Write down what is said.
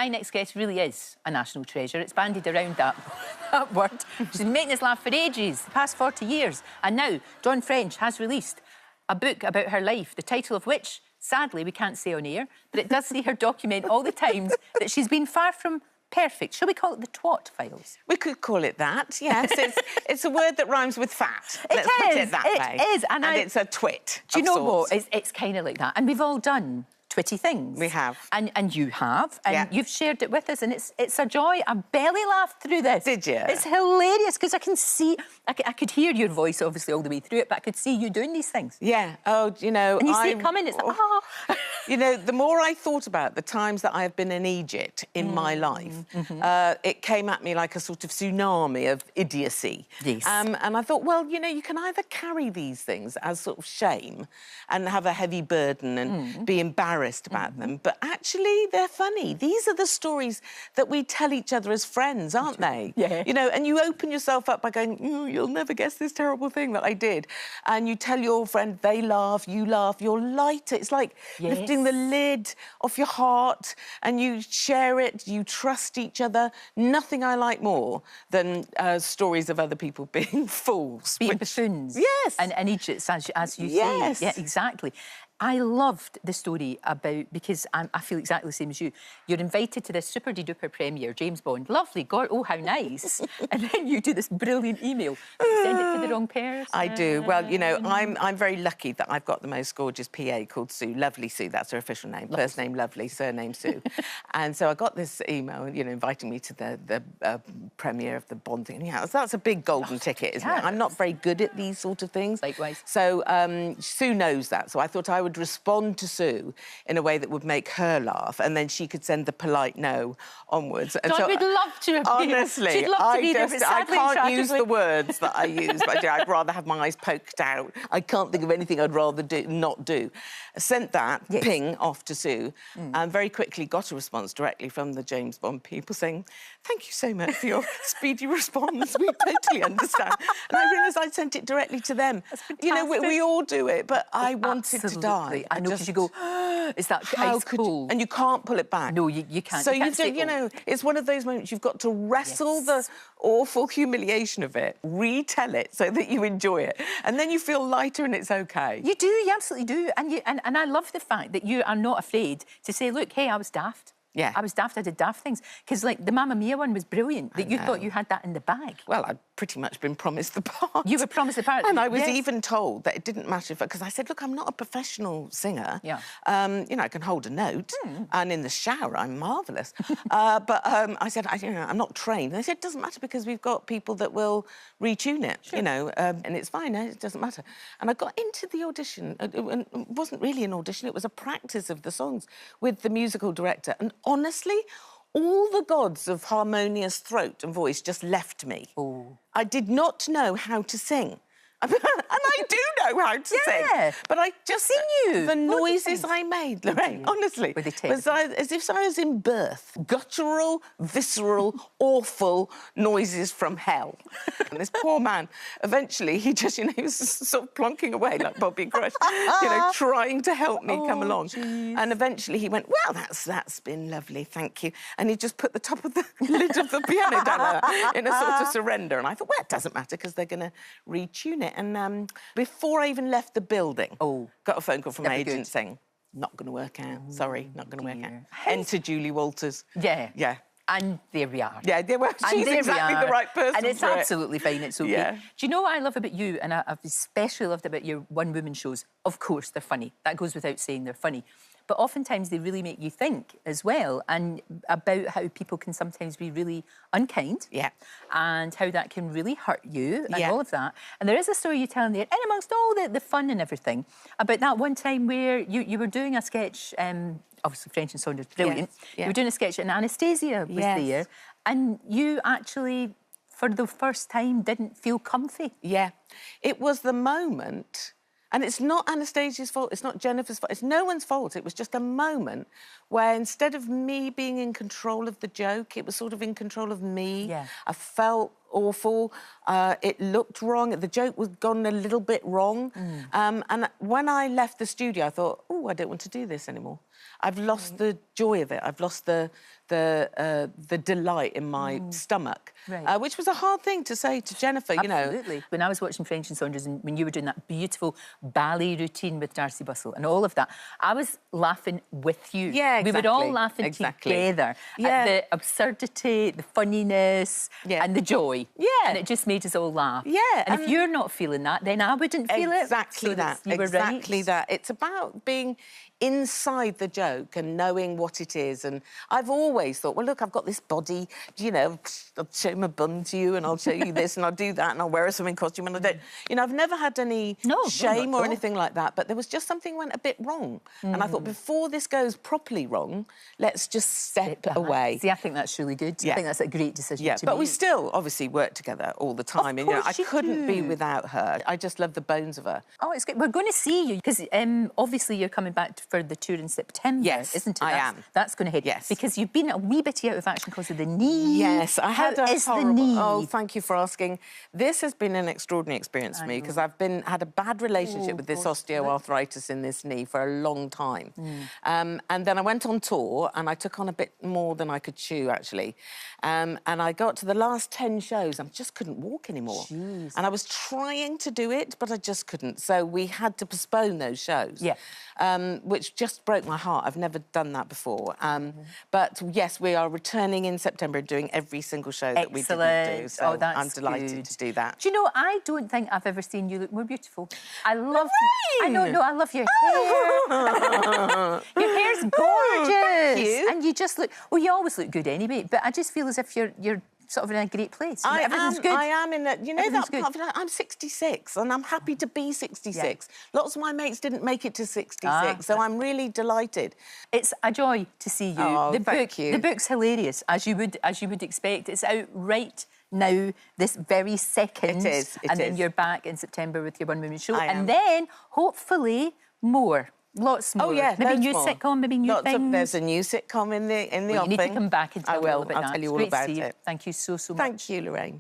my next guest really is a national treasure. It's bandied around that word. She's been making us laugh for ages, the past 40 years. And now, Dawn French has released a book about her life, the title of which, sadly, we can't say on air, but it does see her document all the times that she's been far from perfect. Shall we call it the twat files? We could call it that, yes. It's a word that rhymes with fat. Let's put it that way. It is. And it's a twit. Do you know what? It's kind of like that. And we've all done twitty things. We have. And you have. And yeah. You've shared it with us. And it's a joy. I belly laughed through this. Did you? It's hilarious because I can see... I could hear your voice, obviously, all the way through it, but I could see you doing these things. Yeah. Oh, you know... And you see it coming, it's like, oh... You know, the more I thought about the times that I have been in Egypt in my life, it came at me like a sort of tsunami of idiocy. Yes. And I thought, well, you know, you can either carry these things as sort of shame and have a heavy burden and be embarrassed about them, but actually they're funny. These are the stories that we tell each other as friends, aren't they? Yeah. You know, and you open yourself up by going, you'll never guess this terrible thing that I did. And you tell your friend, they laugh, you're lighter. It's like lifting the lid off your heart and you share it, you trust each other. Nothing I like more than stories of other people being fools. Being buffoons. Yes. And Egypt, as you yes. say. Yeah, exactly. I loved the story about, because I feel exactly the same as you. You're invited to this super-de-duper premiere, James Bond. Lovely, God, oh, how nice. And then you do this brilliant email. You send it to the wrong person. I do. Well, you know, I'm very lucky that I've got the most gorgeous PA called Sue. Lovely Sue, that's her official name. Lovely. First name Lovely, surname Sue. And so I got this email, you know, inviting me to the premiere of the Bond thing. Yeah, that's a big golden ticket, isn't it? I'm not very good at these sort of things. Likewise. So Sue knows that. So I thought I would respond to Sue in a way that would make her laugh, and then she could send the polite no onwards. And Dawn would love to have been. Honestly, she'd love to be there, but I sadly, can't use the words that I use, but I'd rather have my eyes poked out. I can't think of anything I'd rather not do. I sent that ping off to Sue, and very quickly got a response directly from the James Bond people saying, "Thank you so much for your speedy response. We totally understand." And I realised I'd sent it directly to them. You know, we all do it, but I wanted to die. I know, because you go, it's that ice cold. And you can't pull it back. No, you can't. So you know, it's one of those moments you've got to wrestle the awful humiliation of it, retell it so that you enjoy it, and then you feel lighter and it's okay. You do, you absolutely do. And I love the fact that you are not afraid to say, look, hey, I was daft. Yeah. I was daft, I did daft things. Because, like, the Mamma Mia one was brilliant, that you thought you had that in the bag. Well, I'd pretty much been promised the part. You were promised the part. And I was even told that it didn't matter because I said, look, I'm not a professional singer. Yeah. You know, I can hold a note, and in the shower, I'm marvellous. But I said, you know, I'm not trained. And they said, it doesn't matter because we've got people that will retune it, you know, and it's fine, it doesn't matter. And I got into the audition, and it wasn't really an audition, it was a practice of the songs with the musical director. And honestly, all the gods of harmonious throat and voice just left me. Oh. I did not know how to sing. And I do know how to sing. But I just... The noises I made, Lorraine, honestly, was as if I was in birth. Guttural, visceral, awful noises from hell. And this poor man, eventually, he just, you know, he was sort of plonking away like Bobby Crush, you know, trying to help me come along. Geez. And eventually he went, well, that's been lovely, thank you. And he just put the top of the lid of the piano down in a sort of surrender. And I thought, well, it doesn't matter because they're going to retune it. And before I even left the building, got a phone call from my agent saying, not going to work out. Sorry, not going to work out. Enter Julie Walters. Yeah. Yeah. And there we are. Yeah, she's exactly the right person. And it's absolutely fine, it's okay. Yeah. Do you know what I love about you, and I've especially loved about your one-woman shows? Of course, they're funny. That goes without saying, they're funny. But oftentimes they really make you think as well, and about how people can sometimes be really unkind. Yeah. And how that can really hurt you and all of that. And there is a story you tell in there, and amongst all the fun and everything, about that one time where you were doing a sketch, obviously French and Saunders, brilliant. Yes. Yeah. You were doing a sketch and Anastasia was there, and you actually, for the first time, didn't feel comfy. Yeah. It was the moment... And it's not Anastasia's fault, it's not Jennifer's fault, it's no one's fault. It was just a moment where instead of me being in control of the joke, it was sort of in control of me. Yeah. I felt awful, it looked wrong, the joke was gone a little bit wrong. And when I left the studio, I thought, oh, I don't want to do this anymore. I've lost the joy of it, I've lost the the delight in my stomach, which was a hard thing to say to Jennifer, you know. Absolutely. When I was watching French Saunders and when you were doing that beautiful ballet routine with Darcy Bustle and all of that, I was laughing with you. Yeah, exactly. We were all laughing together at the absurdity, the funniness and the joy. Yeah. And it just made us all laugh. Yeah. And if you're not feeling that, then I wouldn't feel it. Exactly that. You were right. Exactly that. It's about being inside the joke and knowing what it is. And I've always thought, well, look, I've got this body, you know, I'll show my bum to you and I'll show you this and I'll do that and I'll wear a swimming costume and I don't... You know, I've never had any shame or anything like that, but there was just something went a bit wrong. And I thought, before this goes properly wrong, let's just step away. See, I think that's really good. I think that's a great decision to make. But we still, obviously, work together all the time. Of course, I couldn't be without her. I just love the bones of her. Oh, it's good. We're going to see you, because obviously you're coming back for the tour in September, isn't it? I am. That's going to hit. Yes. Because you've been a wee bit out of action because of the knee. Yes, I had a horrible... the knee? Oh, thank you for asking. This has been an extraordinary experience for me because I've had a bad relationship with this osteoarthritis in this knee for a long time. And then I went on tour and I took on a bit more than I could chew, actually. And I got to the last 10 shows and I just couldn't walk anymore. Jeez. And I was trying to do it, but I just couldn't. So we had to postpone those shows. Yeah. Which just broke my heart. I've never done that before. But yes, we are returning in September and doing every single show that we didn't do. So I'm delighted to do that. Do you know, I don't think I've ever seen you look more beautiful. I love... I know, I love your hair. Your hair's gorgeous. Thank you. And you just look... Well, you always look good anyway, but I just feel as if you're sort of in a great place. Everything's good. I am in that. You know that part of it, I'm 66 and I'm happy to be 66. Lots of my mates didn't make it to 66, so I'm really delighted. It's a joy to see you. Oh, thank you. The book's hilarious, as you would expect. It's out right now, this very second. It is. And then you're back in September with your one-woman show. I am. And then, hopefully, more. Lots more. Oh, yeah, maybe a new sitcom, maybe new things. There's a new sitcom in the offing. You need to come back and tell me all about that. I'll tell you all about it. Thank you so much. Thank you, Lorraine.